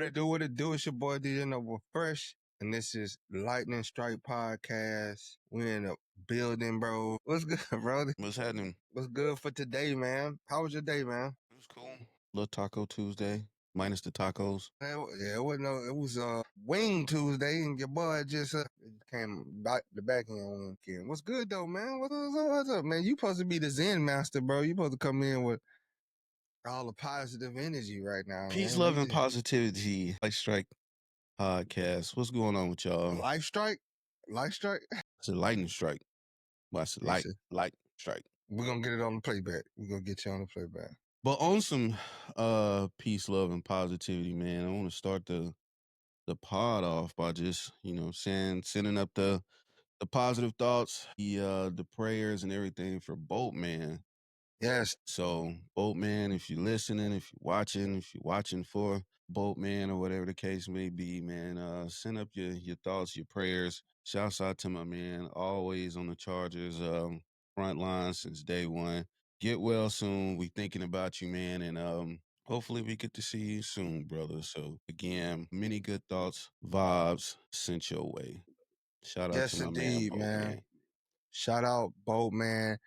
it do? What it do? It's your boy DJ NOVAFRESH, and this is Lightning Strike Podcast. We in a building, bro. What's good, bro? What's happening? What's good for today, man? How was your day, man? It was cool. Little Taco Tuesday, minus the tacos. Yeah, it wasn't. It was Wing Tuesday, and your boy just came back the back end weekend. What's good though, man? What's up, man? You supposed to be the Zen master, bro. You supposed to come in with all the positive energy right now. Peace, man. love, and positivity. Light Strike Podcast. What's going on with y'all? Life strike. It's a lightning strike. Well, I said light strike. We're gonna get it on the playback. We're gonna get you on the playback. But on some peace, love, and positivity, man, I want to start the pod off by just, sending up the positive thoughts, the prayers and everything for Boltman. Yes. So Boltman, if you're listening, if you're watching for Boltman or whatever the case may be, man, send up your thoughts, your prayers. Shouts out to my man, always on the Chargers front line since day one. Get well soon. We thinking about you, man, and hopefully we get to see you soon, brother. So again, many good thoughts, vibes sent your way. Shout out to my indeed, man, Boltman. Shout out Boltman.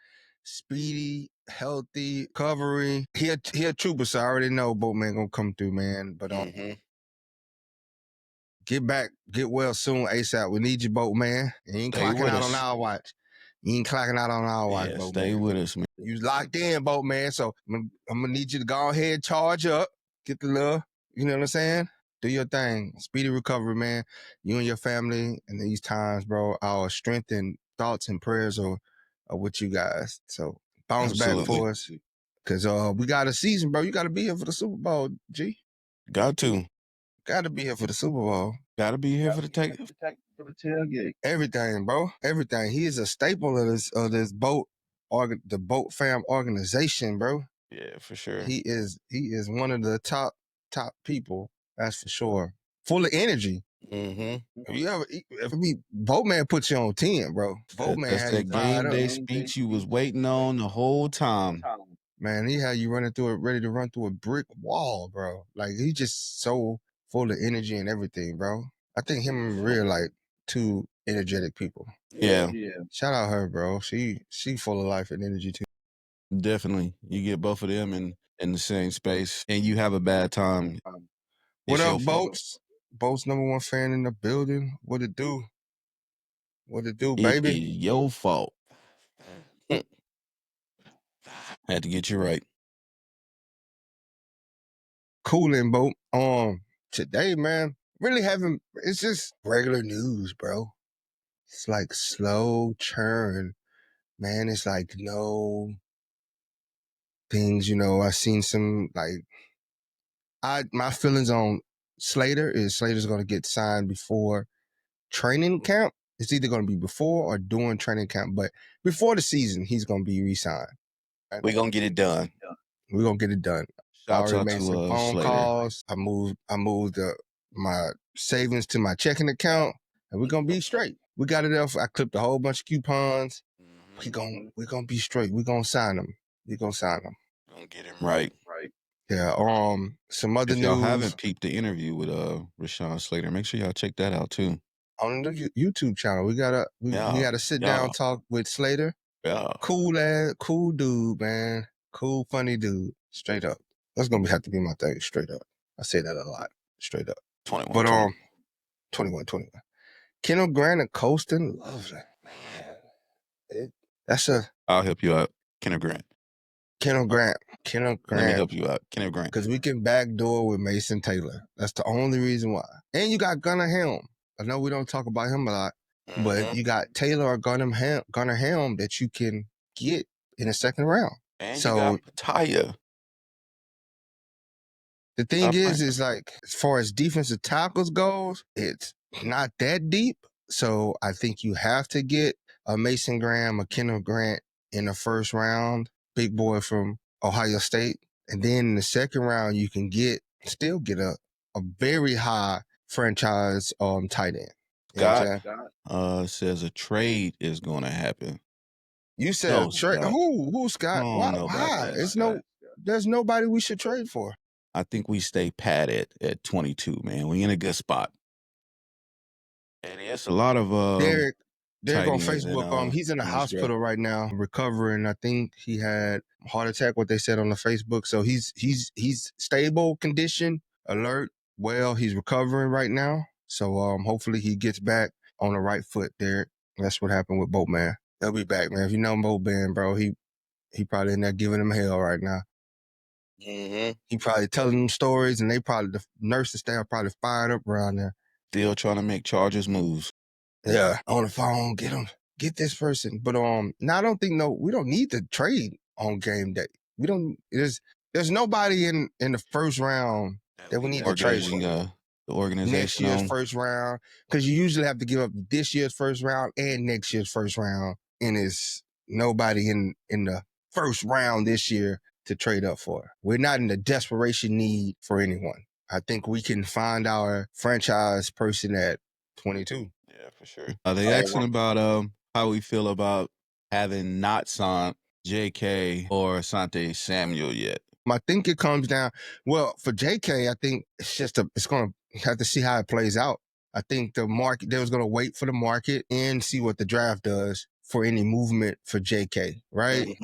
Speedy, healthy, recovery. He a trooper, so I already know Boltman gonna come through, man. But get well soon, ASAP. We need you, Boltman. You ain't clocking out on our watch. Yeah, stay with us, man. You locked in, Boltman. So I'm gonna need you to go ahead and charge up. Get the love. You know what I'm saying? Do your thing. Speedy recovery, man. You and your family in these times, bro. Our strength and thoughts and prayers are with you guys. So bounce back for us. Because we got a season, bro. You got to be here for the Super Bowl, G. Got to be here for the Super Bowl. Got to be here for the tailgate. Everything, bro. Everything. He is a staple of this boat, the boat fam organization, bro. Yeah, for sure. He is one of the top people. That's for sure. Full of energy. Mm-hmm. Boltman put you on 10, bro. Boltman That's that game day speech you was waiting on the whole time. Man, he had you ready to run through a brick wall, bro. Like, he just so full of energy and everything, bro. I think him and Maria, like, two energetic people. Yeah. Shout out her, bro. She full of life and energy, too. Definitely. You get both of them in the same space, and you have a bad time. What up, Bolts? Bolts #1 fan in the building. What it do? Baby? It is your fault. Had to get you right. Coolin', Bolt. Today, man, really it's just regular news, bro. It's like slow churn, man. It's like no things, I seen some, like, my feelings on Slater is Slater's going to get signed before training camp. It's either going to be before or during training camp, but before the season, he's going to be re-signed. We're going to get it done. We're going to get it done. I already made some phone calls. I moved my savings to my checking account, and we're going to be straight. We got it up. I clipped a whole bunch of coupons. We're going to be straight. We're going to sign them. Going to get him right. Yeah. Some other news. If y'all haven't peeped the interview with Rashawn Slater, make sure y'all check that out too. On the YouTube channel, we got a sit down talk with Slater. Yeah. Cool dude, man. Cool, funny dude. Straight up. That's gonna have to be my thing. Straight up. I say that a lot. Straight up. 21. But 21. Kendall Grant and Colston, love that, man. I'll help you out, Kendall Grant. Let me help you out, Kendall Grant. Because we can backdoor with Mason Taylor. That's the only reason why. And you got Gunnar Helm. I know we don't talk about him a lot, but you got Taylor or Gunnar Helm that you can get in the second round. And you got Pataya. The thing is like, as far as defensive tackles goes, it's not that deep. So I think you have to get a Mason Graham, a Kendall Grant in the first round, big boy from Ohio State. And then in the second round, you can still get a very high franchise tight end. Scott says a trade is going to happen. You said trade? Who, Scott? Why? There's nobody we should trade for. I think we stay pat at 22, man. We in a good spot. And it's a lot of Derek tight on ends Facebook, he's in the in this draft. hospital right now, recovering. I think he had a heart attack, what they said on the Facebook. So he's stable condition, alert, well, he's recovering right now. So hopefully he gets back on the right foot, Derek. That's what happened with Boltman. He'll be back, man. If you know Boltman, bro, he probably in there giving him hell right now. He probably telling them stories, and the nurses staff probably fired up around there. Still trying to make Chargers moves. Yeah, on the phone, get this person. But now I don't think we don't need to trade on game day. We don't. There's nobody in the first round that we need to trade for. The organization next year's first round, because you usually have to give up this year's first round and next year's first round, and it's nobody in the first round this year to trade up for. We're not in a desperation need for anyone. I think we can find our franchise person at 22. Yeah, for sure. They asking about how we feel about having not signed JK or Asante Samuel yet. I think it comes down, well, for JK, I think it's going to have to see how it plays out. I think they was going to wait for the market and see what the draft does for any movement for JK, right?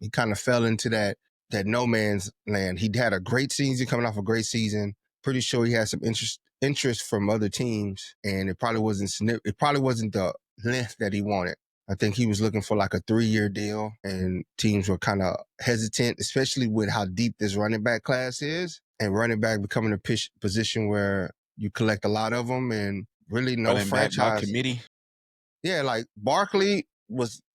He kind of fell into that no man's land. He had a great season, coming off a great season. Pretty sure he had some interest from other teams, and it probably wasn't the length that he wanted. I think he was looking for like a 3-year deal, and teams were kind of hesitant, especially with how deep this running back class is, and running back becoming a position where you collect a lot of them, and really no running franchise back by committee. Yeah, like Barkley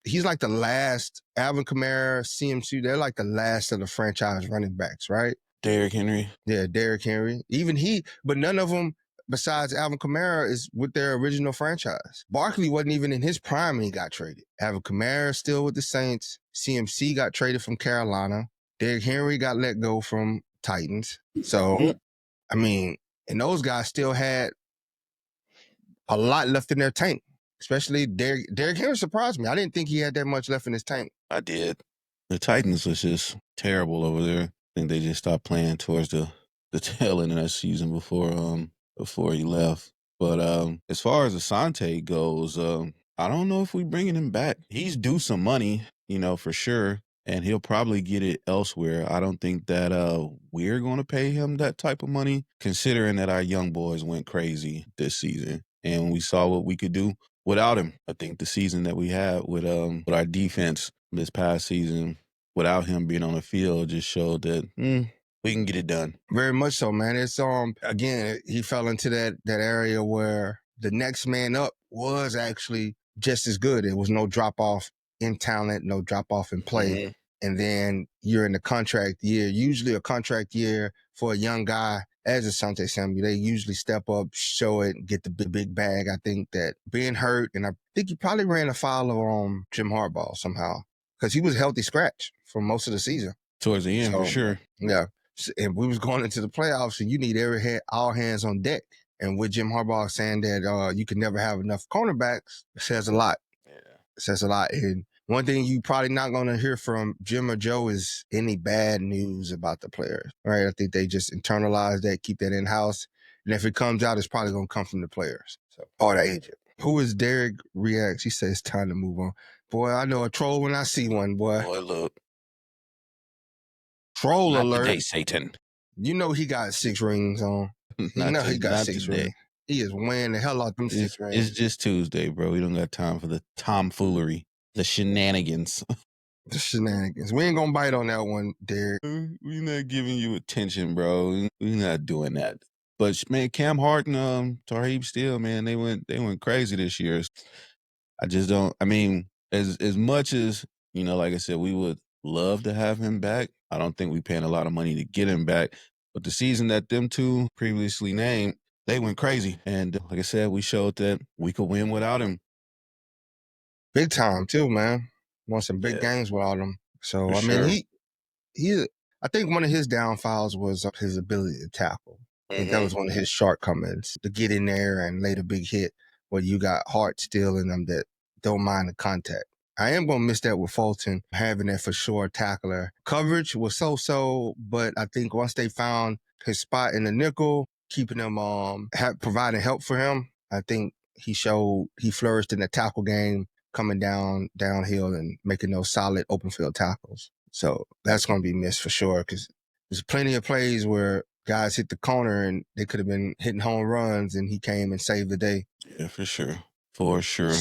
he's like the last. Alvin Kamara, CMC, they're like the last of the franchise running backs, right? Derrick Henry. Yeah, Derrick Henry. Even but none of them besides Alvin Kamara is with their original franchise. Barkley wasn't even in his prime when he got traded. Alvin Kamara still with the Saints. CMC got traded from Carolina. Derrick Henry got let go from Titans. So, I mean, and those guys still had a lot left in their tank. Especially Derrick Henry surprised me. I didn't think he had that much left in his tank. I did. The Titans was just terrible over there. I think they just stopped playing towards the tail end of that season before he left. But as far as Asante goes, I don't know if we bringing him back. He's due some money, for sure, and he'll probably get it elsewhere. I don't think that we're going to pay him that type of money, considering that our young boys went crazy this season, and we saw what we could do without him. I think the season that we had with our defense this past season, without him being on the field, just showed that we can get it done. Very much so, man. It's again, he fell into that area where the next man up was actually just as good. It was no drop off in talent, no drop off in play. And then you're in the contract year. Usually a contract year for a young guy as Asante Samuel, they usually step up, show it, get the big bag. I think that being hurt, and I think he probably ran afoul of Jim Harbaugh somehow, because he was healthy scratch for most of the season. Towards the end, for sure. Yeah. And we was going into the playoffs, and you need all hands on deck. And with Jim Harbaugh saying that you can never have enough cornerbacks, it says a lot. Yeah. It says a lot. And one thing you probably not going to hear from Jim or Joe is any bad news about the players, right? I think they just internalize that, keep that in-house. And if it comes out, it's probably going to come from the players. So, or the agent. Who is Derek Reacts? He says it's time to move on. Boy, I know a troll when I see one, boy. Boy, look. Troll not alert. Today, Satan. You know he got 6 rings on. He got 6 rings. He is wearing the hell out them 6 rings. It's just Tuesday, bro. We don't got time for the tomfoolery, the shenanigans. The shenanigans. We ain't gonna bite on that one, Derek. We're not giving you attention, bro. We're not doing that. But man, Cam Hart and Tarheeb Steele, man, they went crazy this year. I just don't. I mean, as much as like I said, we would love to have him back. I don't think we paying a lot of money to get him back. But the season that them two previously named, they went crazy. And like I said, we showed that we could win without him. Big time too, man. Won some big games without him. So I mean, I think one of his downfalls was his ability to tackle. I think that was one of his shortcomings, to get in there and lay the big hit where you got Hart still in them that don't mind the contact. I am going to miss that with Fulton, having that for sure tackler. Coverage was so, but I think once they found his spot in the nickel, keeping him, providing help for him, I think he flourished in the tackle game, coming downhill and making those solid open field tackles. So that's going to be missed for sure, because there's plenty of plays where guys hit the corner and they could have been hitting home runs, and he came and saved the day. Yeah, for sure. For sure.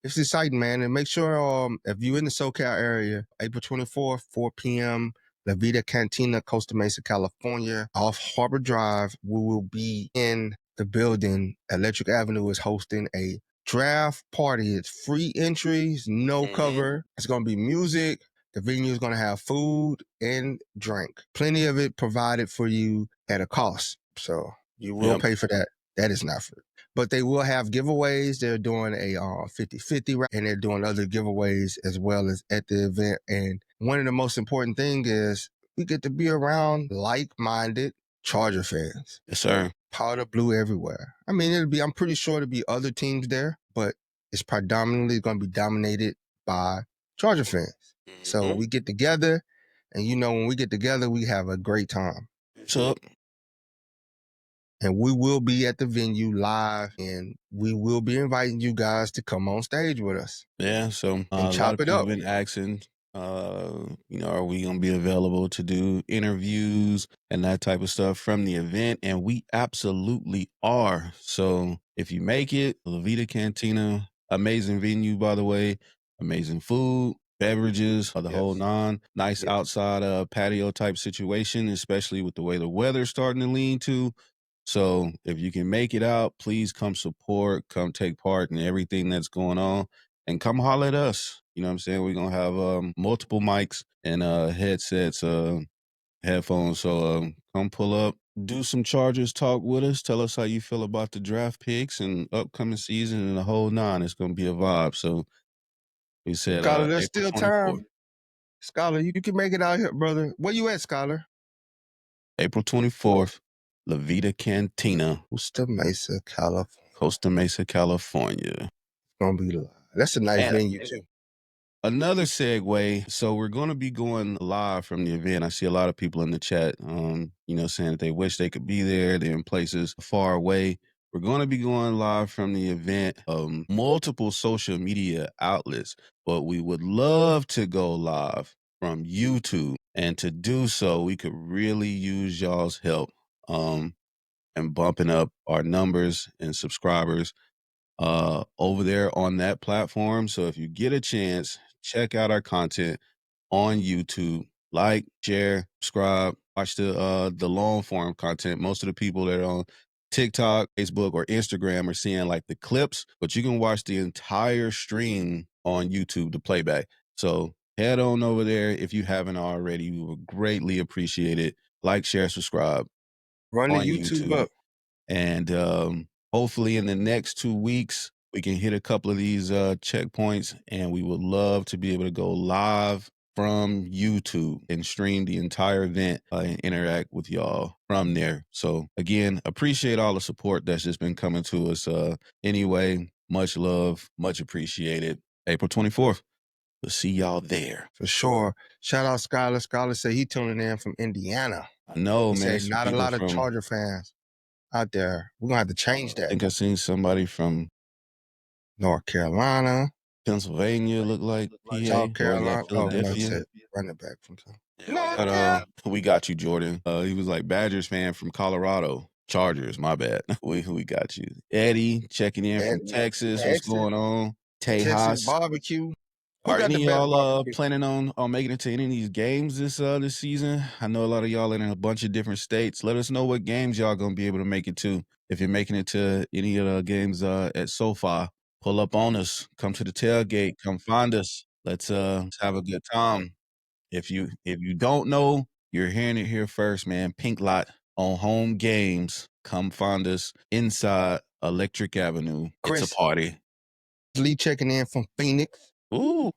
It's exciting, man. And make sure if you're in the SoCal area, April 24th, 4 p.m., La Vida Cantina, Costa Mesa, California, off Harbor Drive. We will be in the building. Electric Avenue is hosting a draft party. It's free entries, no cover. It's going to be music. The venue is going to have food and drink. Plenty of it provided for you at a cost. So you will pay for that. That is not free. But they will have giveaways. They're doing a 50-50, and they're doing other giveaways as well as at the event. And one of the most important things is we get to be around like-minded Charger fans. Yes, sir. Powder blue everywhere. I mean, I'm pretty sure there'll be other teams there, but it's predominantly going to be dominated by Charger fans. So we get together, and when we get together, we have a great time. So, and we will be at the venue live, and we will be inviting you guys to come on stage with us. Yeah, so and chop it up. Been asking, are we going to be available to do interviews and that type of stuff from the event? And we absolutely are. So if you make it, La Vida Cantina, amazing venue, by the way, amazing food, beverages, the whole nine. Nice outside patio type situation, especially with the way the weather's starting to lean to. So if you can make it out, please come support, come take part in everything that's going on, and come holler at us. You know what I'm saying? We're going to have multiple mics and headsets, headphones. So come pull up, do some Chargers talk with us. Tell us how you feel about the draft picks and upcoming season and the whole nine. It's going to be a vibe. So we said Scholar, there's April still 24th. time. Scholar, you can make it out here, brother. Where you at, Scholar? April 24th, La Vida Cantina. Costa Mesa, California. Gonna be live. That's a nice venue, too. Another segue. So we're going to be going live from the event. I see a lot of people in the chat, saying that they wish they could be there. They're in places far away. We're going to be going live from the event, multiple social media outlets, but we would love to go live from YouTube. And to do so, we could really use y'all's help, and bumping up our numbers and subscribers over there on that platform. So if you get a chance, check out our content on YouTube. Like, share, subscribe, watch the long form content. Most of the people that are on TikTok, Facebook, or Instagram are seeing like the clips, but you can watch the entire stream on YouTube, the playback. So head on over there if you haven't already. We would greatly appreciate it. Like, share, subscribe. Run the YouTube up. And hopefully in the next 2 weeks, we can hit a couple of these checkpoints, and we would love to be able to go live from YouTube and stream the entire event and interact with y'all from there. So again, appreciate all the support that's just been coming to us. Anyway, much love, much appreciated. April 24th. We'll see y'all there. For sure. Shout out Skylar. Skylar said he tuning in from Indiana. I know, he man. said not a lot of Charger fans out there. We're going to have to change that. I think I seen somebody from North Carolina, Pennsylvania, look like PA, South Carolina. Philadelphia. Running back from We got you, Jordan. He was like Badgers fan from Colorado. Chargers, my bad. we got you. Eddie checking in from Texas. What's going on? Texas barbecue. Are any of y'all planning on making it to any of these games this season? I know a lot of y'all are in a bunch of different states. Let us know what games y'all gonna be able to make it to. If you're making it to any of the games at SoFi, pull up on us. Come to the tailgate. Come find us. Let's have a good time. If you don't know, you're hearing it here first, man. Pink Lot on home games. Come find us inside Electric Avenue. It's a party. Lee checking in from Phoenix. Ooh.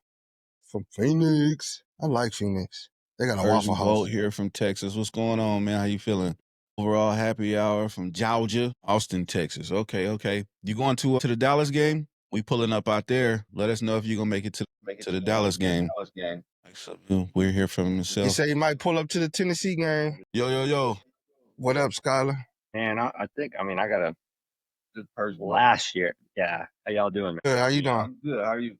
From Phoenix. I like Phoenix. They got a Waffle House here from Texas. What's going on, man? How you feeling? Overall happy hour from Georgia, Austin, Texas. Okay. You going to the Dallas game? We pulling up out there. Let us know if you're gonna make it to the Dallas game. We're here from He himself. say he might pull up to the Tennessee game. Yo. What up, Skylar? Man, I think, I got a good person last year. Yeah. How y'all doing, man? Good, how you doing? I'm good. How are you?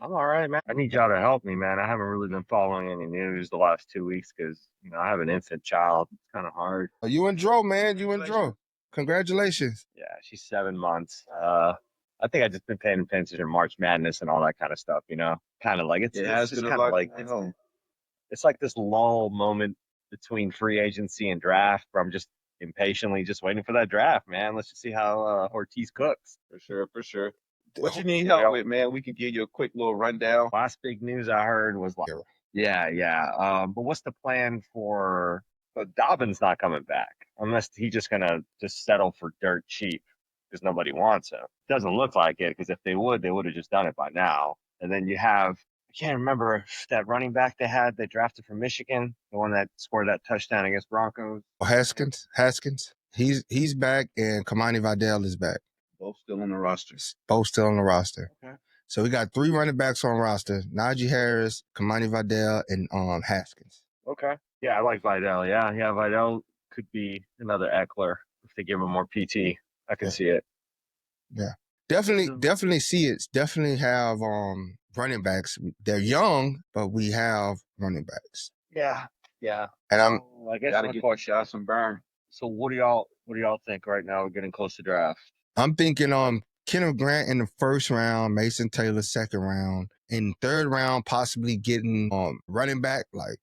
I'm all right, man. I need y'all to help me, man. I haven't really been following any news the last 2 weeks because, I have an infant child. It's kind of hard. You and Dro, man. You and Dro. Congratulations. Yeah, she's 7 months. I think I've just been paying attention to March Madness and all that kind of stuff, Kind of like it's just kind of like it's like this lull moment between free agency and draft where I'm just impatiently just waiting for that draft, man. Let's just see how Ortiz cooks. For sure. What you need help with, man? We can give you a quick little rundown. Last big news I heard was like, yeah. But what's the plan for? So Dobbins not coming back unless he's just gonna just settle for dirt cheap because nobody wants him. Doesn't look like it because if they would have just done it by now. And then you have, I can't remember that running back they drafted from Michigan, the one that scored that touchdown against Broncos. Haskins. He's back, and Kamani Vidal is back. Both still on the roster. Both still on the roster. Okay. So we got 3 running backs on roster: Najee Harris, Kamani Vidal, and Haskins. Okay. Yeah, I like Vidal. Yeah, Vidal could be another Eckler if they give him more PT. I can see it. Yeah. Definitely see it. Definitely have running backs. They're young, but we have running backs. Yeah. And I guess gotta get shots and burn. So what do y'all think right now? We're getting close to draft. I'm thinking Kenneth Grant in the first round, Mason Taylor second round. In third round, possibly getting running back like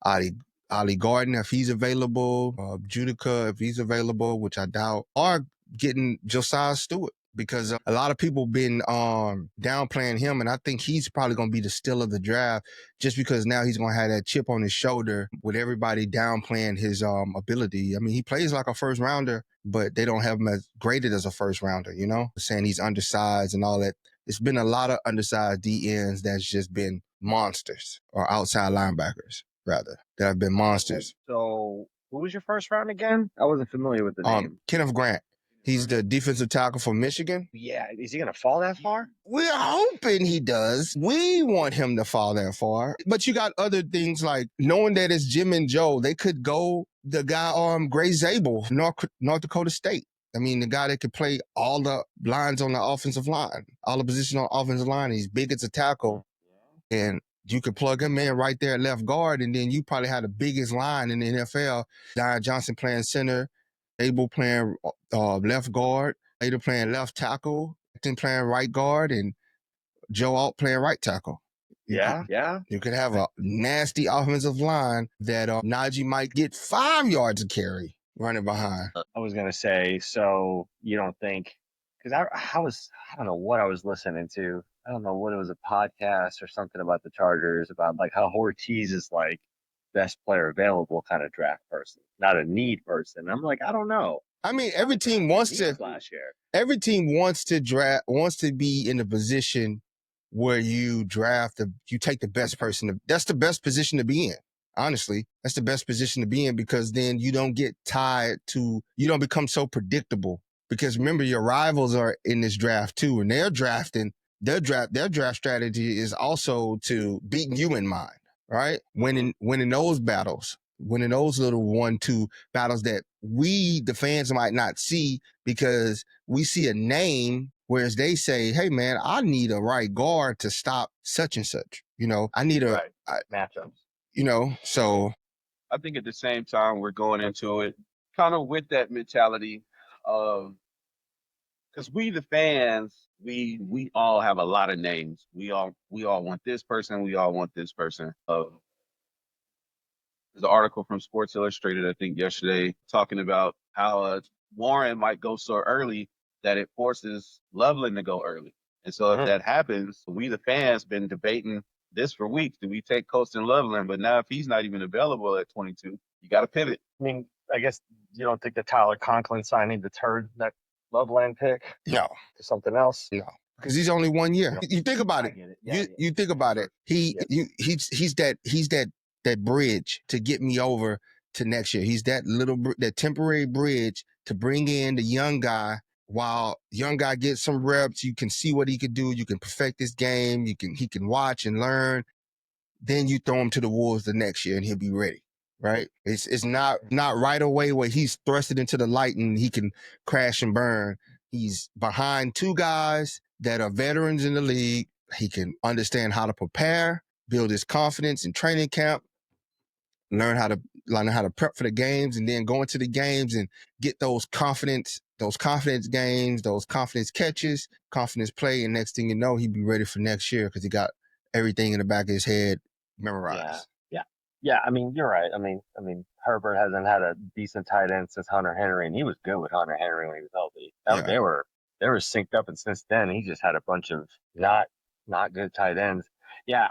Ali Gordon if he's available, Judica if he's available, which I doubt, or getting Josiah Stewart. Because a lot of people been downplaying him, and I think he's probably going to be the steal of the draft just because now he's going to have that chip on his shoulder with everybody downplaying his ability. I mean, he plays like a first rounder, but they don't have him as graded as a first rounder, saying he's undersized and all that. It's been a lot of undersized DNs that's just been monsters, or outside linebackers, rather, that have been monsters. So who was your first round again? I wasn't familiar with the name. Kenneth Grant. He's the defensive tackle from Michigan. Yeah, is he going to fall that far? We're hoping he does. We want him to fall that far. But you got other things like knowing that it's Jim and Joe, they could go the guy Gray Zabel, North Dakota State. I mean, the guy that could play all the lines on the offensive line, all the positions on the offensive line. He's big as a tackle. And you could plug him in right there at left guard, and then you probably have the biggest line in the NFL. Dion Johnson playing center, Abel playing left guard, Ada playing left tackle, then playing right guard, and Joe Alt playing right tackle. Yeah. You could have a nasty offensive line that Najee might get 5 yards of carry running behind. I was going to say, so you don't think, because I don't know what I was listening to. I don't know what it was, a podcast or something about the Chargers, about like how Ortiz is like best player available kind of draft person, not a need person. I'm like, I don't know. I mean, every team wants to. Last year, every team wants to be in a position where you you take the best person. That's the best position to be in. Honestly, that's the best position to be in, because then you don't get tied to, you don't become so predictable. Because remember, your rivals are in this draft too, and they're drafting. Their draft strategy is also to beat you in mind, right? Winning those battles, winning those little 1-2 battles that we, the fans, might not see because we see a name, whereas they say, hey man, I need a right guard to stop such and such. I need a matchups. So I think at the same time we're going into it kind of with that mentality of, because we the fans, we all have a lot of names. We all want this person. We all want this person. There's an article from Sports Illustrated, I think yesterday, talking about how Warren might go so early that it forces Loveland to go early. And so if that happens, we the fans been debating this for weeks. Do we take Colston Loveland? But now if he's not even available at 22, you got to pivot. I mean, I guess you don't think that Tyler Conklin signing deterred that Loveland pick? No. To something else? No. Because he's only 1 year. You think about it. You think about it. He's that bridge to get me over to next year. He's that temporary bridge to bring in the young guy while young guy gets some reps, you can see what he could do. You can perfect his game. He can watch and learn. Then you throw him to the wolves the next year and he'll be ready. Right? It's not right away where he's thrusted into the light and he can crash and burn. He's behind two guys that are veterans in the league. He can understand how to prepare, build his confidence in training camp, learn how to prep for the games, and then go into the games and get those confidence games, those confidence catches, confidence play, and next thing you know, he'd be ready for next year because he got everything in the back of his head memorized. Yeah. I mean, you're right. I mean, Herbert hasn't had a decent tight end since Hunter Henry, and he was good with Hunter Henry when he was healthy. They were synced up, and since then he just had a bunch of not good tight ends. Yeah,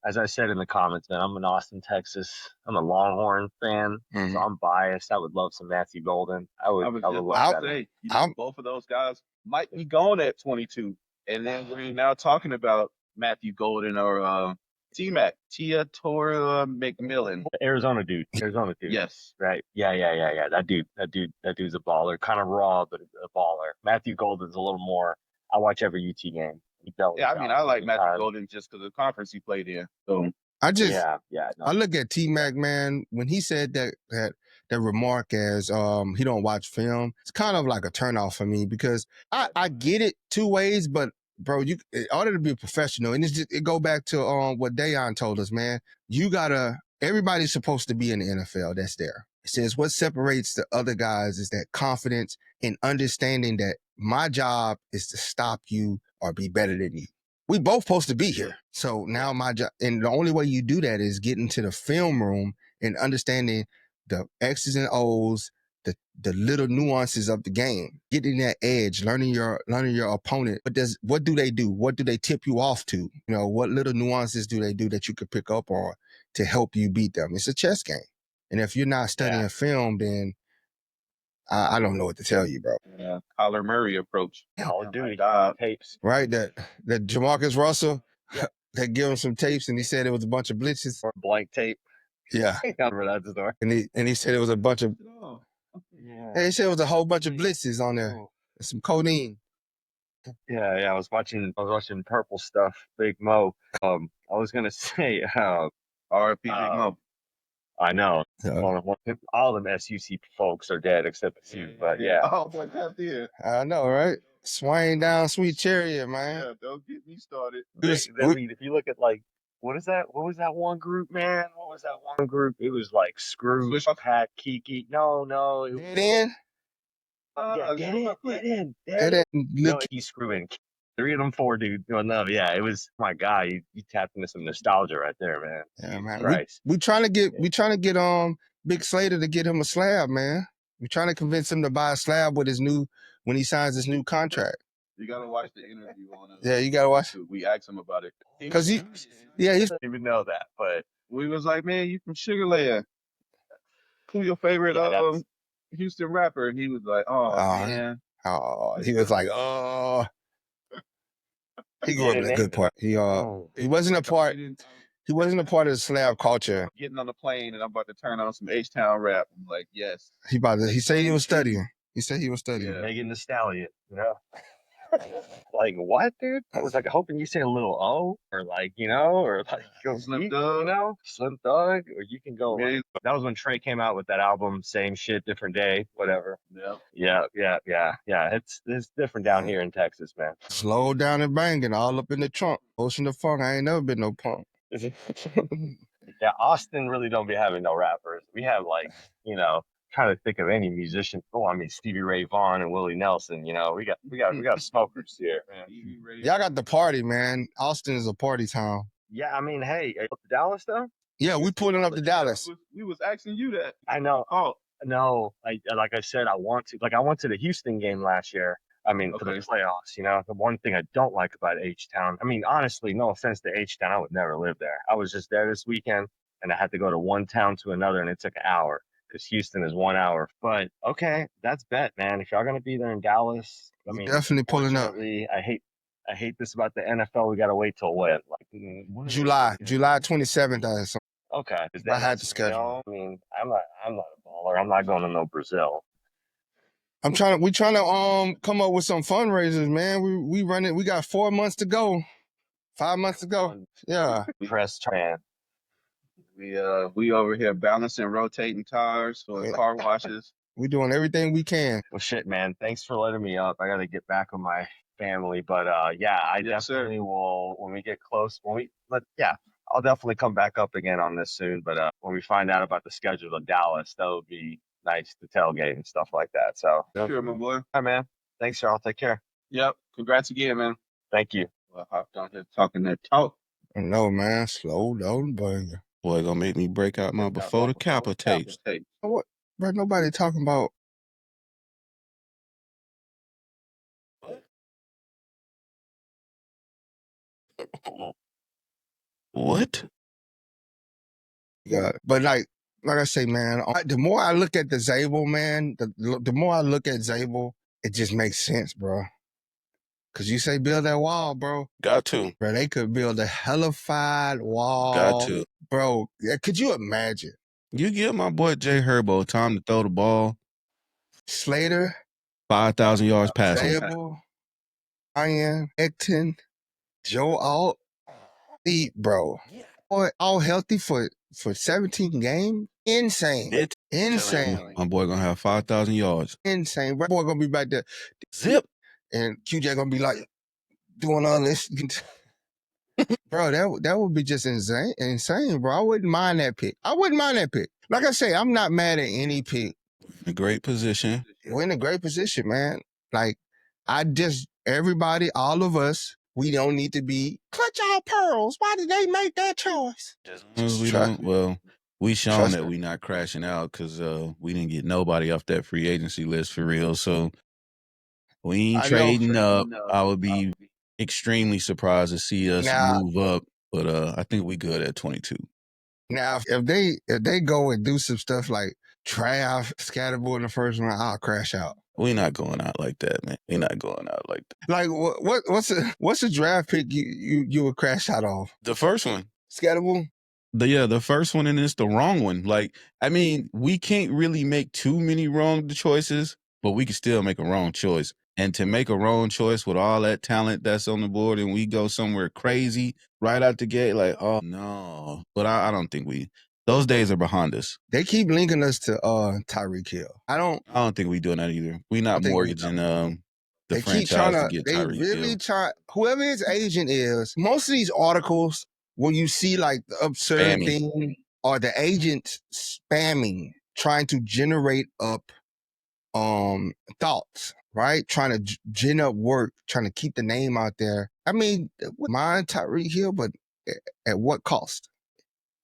as I said in the comments, man, I'm in Austin, Texas. I'm a Longhorn fan, so I'm biased. I would love some Matthew Golden. I would love that. Say, both of those guys might be gone at 22, and then we're now talking about Matthew Golden or T-Mac, Tora McMillan. Arizona dude. Yes. Right. Yeah. That dude's a baller. Kind of raw, but a baller. Matthew Golden's a little more. I watch every UT game. I like Matthew Golden just because of the conference he played in. So I look at T-Mac, man, when he said that remark as he don't watch film, it's kind of like a turnoff for me because I get it two ways, but bro, in order to be a professional, and it go back to what Dayon told us, man, everybody's supposed to be in the NFL that's there. It says what separates the other guys is that confidence and understanding that my job is to stop you or be better than you. We both supposed to be here. So now my job, and the only way you do that is getting to the film room and understanding the X's and O's, the little nuances of the game, getting that edge, learning your opponent. But what do they do? What do they tip you off to? What little nuances do they do that you could pick up on to help you beat them? It's a chess game. And if you're not studying film, then I don't know what to tell you, bro. Yeah, Kyler Murray approach. Call of Duty tapes. Right, that Jamarcus Russell, they give him some tapes and he said it was a bunch of blitzes. Or blank tape. Yeah. I remember that story. And he said it was a bunch of he said it was a whole bunch of blitzes on there. And some codeine. Yeah, I was watching Purple Stuff, Big Mo. I was gonna say RIP Big Mo. I know. All of them SUC folks are dead except a few, but yeah. Oh, boy, that's it. I know, right? Swaying down Sweet Chariot, man. Yeah, don't get me started. If you look at what was that one group, man? What was that one group? It was like Scrooge, Pat, Kiki. No. Dead End? Dead End. No, he's screwing. 3 of them 4 dudes. No, yeah, it was my guy. You tapped into some nostalgia right there, man. Yeah, man. Right. We trying to get Big Slater to get him a slab, man. We're trying to convince him to buy a slab with when he signs his new contract. You gotta watch the interview on it. Yeah, you gotta watch. We asked him about it because he didn't even know that, but we was like, man, you from Sugar Land. Who's your favorite Houston rapper? And he was like, oh man. Oh, he was like, oh. He grew up in a good part. He wasn't a part. He wasn't a part of the slab culture. Getting on the plane and I'm about to turn on some H-Town rap. I'm like, yes. He said he was studying. Yeah. Megan Thee Stallion, Like what, dude? I was like hoping you say a little O or go Slim Thug, Slim Thug, or you can go. Yeah. That was when Trey came out with that album, Same Shit, Different Day, whatever. Yeah. It's different down here in Texas, man. Slow down and banging, all up in the trunk. Ocean of Funk. I ain't never been no punk. Yeah, Austin really don't be having no rappers. We have trying to think of any musician. Oh, I mean Stevie Ray Vaughan and Willie Nelson. We got smokers here. Man. Y'all got the party, man. Austin is a party town. Yeah, I mean, hey, up to Dallas though. Yeah, we pulling up to Dallas. We was asking you that. I know. Oh no, like I said, I want to. I went to the Houston game last year. I mean, for the playoffs. The one thing I don't like about H-Town. I mean, honestly, no offense to H-Town, I would never live there. I was just there this weekend, and I had to go to one town to another, and it took an hour. Because Houston is 1 hour. But okay, that's bet, man. If y'all gonna be there in Dallas, I mean, definitely pulling up. I hate this about the NFL. We gotta wait till when? July 27th. Okay, I had to schedule. I mean, I'm not a baller. I'm not going to no Brazil. We trying to come up with some fundraisers, man. We running. We got 4 months to go. 5 months to go. Yeah. Press tran. We over here balancing, rotating tires for car washes. We doing everything we can. Well, shit, man. Thanks for letting me up. I got to get back with my family, but yeah, I definitely will when we get close. I'll definitely come back up again on this soon. But when we find out about the schedule of Dallas, that would be nice to tailgate and stuff like that. So sure, my boy. All right, man. Thanks, y'all. Take care. Yep. Congrats again, man. Thank you. Well, I hopped on here talking that talk. No, man. Slow down, boy. Boy, gonna make me break out my before the Kappa tapes. What? Bro, nobody talking about. What? Yeah, but like I say, man, the more I look at the Zabel, man, the more I look at Zabel, it just makes sense, bro. Cause you say build that wall, bro. Got to. Bro, they could build a hellified wall. Got to. Bro, could you imagine? You give my boy Jay Herbo time to throw the ball. Slater, 5,000 yards passing. Zabel, Ryan, Ekton, Joe Alt, bro. Boy, all healthy for 17 games? Insane. Insane. My boy gonna have 5,000 yards. Insane. Bro, boy gonna be back there. Zip. And QJ gonna be like doing all this. Bro, that would be just insane, bro. I wouldn't mind that pick. Like I say, I'm not mad at any pick. In a great position. We're in a great position, man. Like, everybody, all of us, we don't need to be clutch our pearls. Why did they make that choice? We shown that we not crashing out because we didn't get nobody off that free agency list for real. So we ain't trading up. I would be extremely surprised to see us move up, but I think we good at 22. Now, if they go and do some stuff like draft Scatterboard in the first round, I'll crash out. We're not going out like that, man. We're not going out like that. Like what's a draft pick you would crash out of? The first one, Scatterboard. The first one, and it's the wrong one. Like, I mean, we can't really make too many wrong choices, but we can still make a wrong choice. And to make a wrong choice with all that talent that's on the board, and we go somewhere crazy right out the gate, like, oh no. But I don't think those days are behind us. They keep linking us to Tyreek Hill. I don't think we doing that either. We not mortgaging the franchise to get Tyreek Hill. They really try. Whoever his agent is, most of these articles when you see like the absurd thing or the agent spamming, trying to generate up thoughts, right? Trying to gin up work, trying to keep the name out there. I mean, mind Tyreek Hill, but at what cost?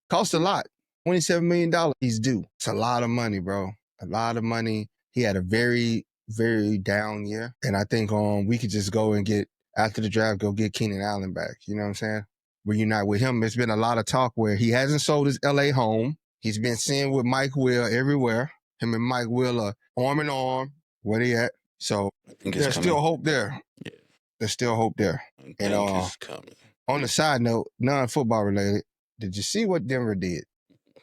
Cost a lot. $27 million he's due. It's a lot of money, bro. A lot of money. He had a very, very down year. And I think we could just go and after the draft, go get Keenan Allen back. You know what I'm saying? Reunite with him. There's been a lot of talk where he hasn't sold his LA home. He's been seen with Mike Will everywhere. Him and Mike Will are arm in arm. Where they at? So there's still hope there. Yeah. There's still hope there. And on the side note, non-football related, did you see what Denver did?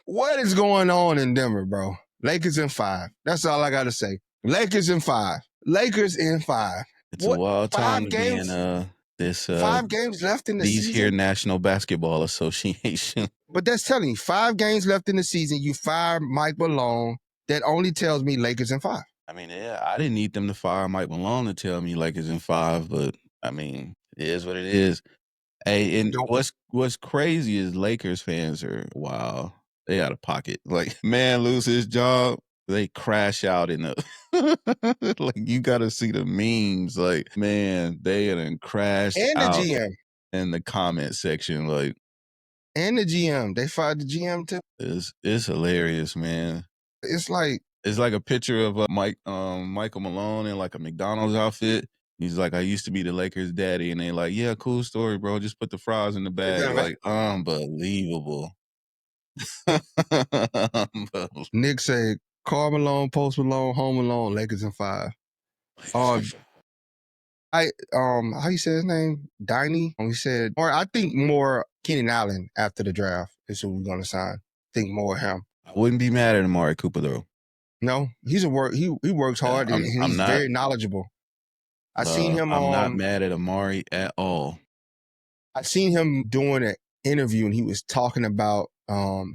What is going on in Denver, bro? Lakers in 5. That's all I got to say. Lakers in 5. Lakers in 5. It's a wild time to be in this 5 games left in the season. These here National Basketball Association. But that's telling you, 5 games left in the season. You fire Mike Malone. That only tells me Lakers in 5. I mean, yeah, I didn't need them to fire Mike Malone to tell me Lakers in 5, but I mean, it is what it is. Hey, and what's crazy is Lakers fans are wow. They out of pocket. Like, man lose his job, they crash out in the like you gotta see the memes. Like, man, they done crashed out the GM in the comment section. Like, and the GM. They fired the GM too. It's hilarious, man. It's like a picture of Michael Malone in like a McDonald's outfit. He's like, I used to be the Lakers daddy, and they like, yeah, cool story, bro. Just put the fries in the bag. Like, unbelievable. Nick said, Karl Malone, Post Malone, Home Alone, Lakers in 5. How you say his name? Diney? He said, or I think more Keenan Allen after the draft is who we're gonna sign. I think more of him. I wouldn't be mad at Amari Cooper though. No, he's a work. He works hard and he's very knowledgeable. I seen him. I'm not mad at Amari at all. I seen him doing an interview and he was talking about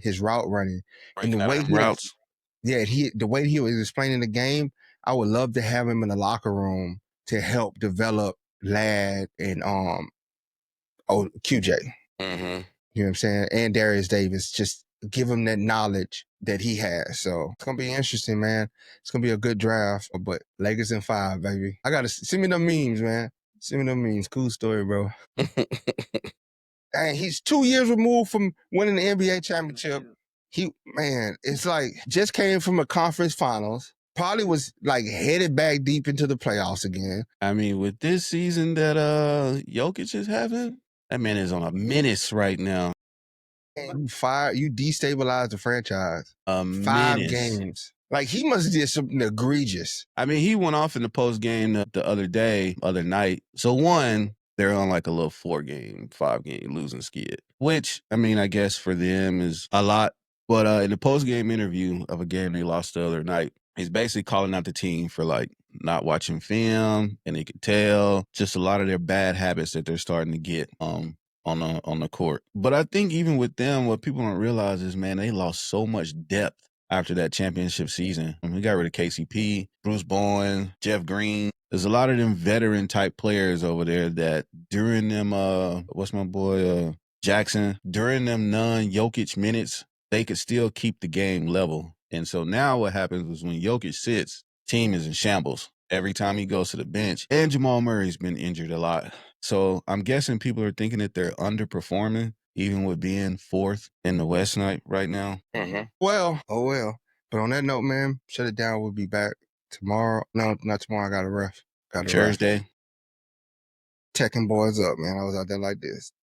his route running and the way routes. The way he was explaining the game. I would love to have him in the locker room to help develop Lad and QJ. Mm-hmm. You know what I'm saying? And Darius Davis, just give him that knowledge that he has. So it's gonna be interesting, man. It's gonna be a good draft. But Lakers in 5, baby. I gotta send me them memes, man. Send me them memes. Cool story, bro. And he's 2 years removed from winning the NBA championship. It's like just came from a conference finals. Probably was like headed back deep into the playoffs again. I mean, with this season that Jokic is having, that man is on a menace right now. And you destabilized the franchise. 5 games. Like he must have did something egregious. I mean, he went off in the post game the other night. So one, they're on like a little 5-game losing skid, which I mean, I guess for them is a lot. But in the post game interview of a game they lost the other night, he's basically calling out the team for like not watching film, and they could tell just a lot of their bad habits that they're starting to get on the court. But I think even with them, what people don't realize is, man, they lost so much depth after that championship season. We got rid of KCP, Bruce Bowen, Jeff Green. There's a lot of them veteran type players over there that during them, what's my boy, Jackson, during them non-Jokic minutes, they could still keep the game level. And so now what happens is when Jokic sits, team is in shambles every time he goes to the bench. And Jamal Murray's been injured a lot. So I'm guessing people are thinking that they're underperforming, even with being 4th in the West right now. Mm-hmm. Well. But on that note, man, shut it down. We'll be back tomorrow. No, not tomorrow. I got a ref. Thursday. Teching boys up, man. I was out there like this.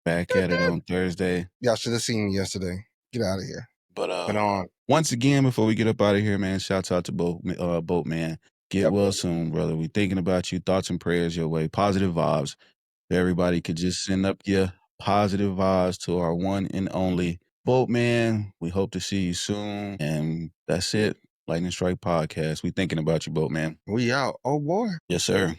Back at it on Thursday. Y'all should have seen me yesterday. Get out of here. But once again, before we get up out of here, man, shouts out to Boltman. Get well soon, brother. We thinking about you. Thoughts and prayers your way. Positive vibes. Everybody could just send up your positive vibes to our one and only Boltman. We hope to see you soon. And that's it. Lightning Strike Podcast. We thinking about you, Boltman. We out. Oh, boy. Yes, sir.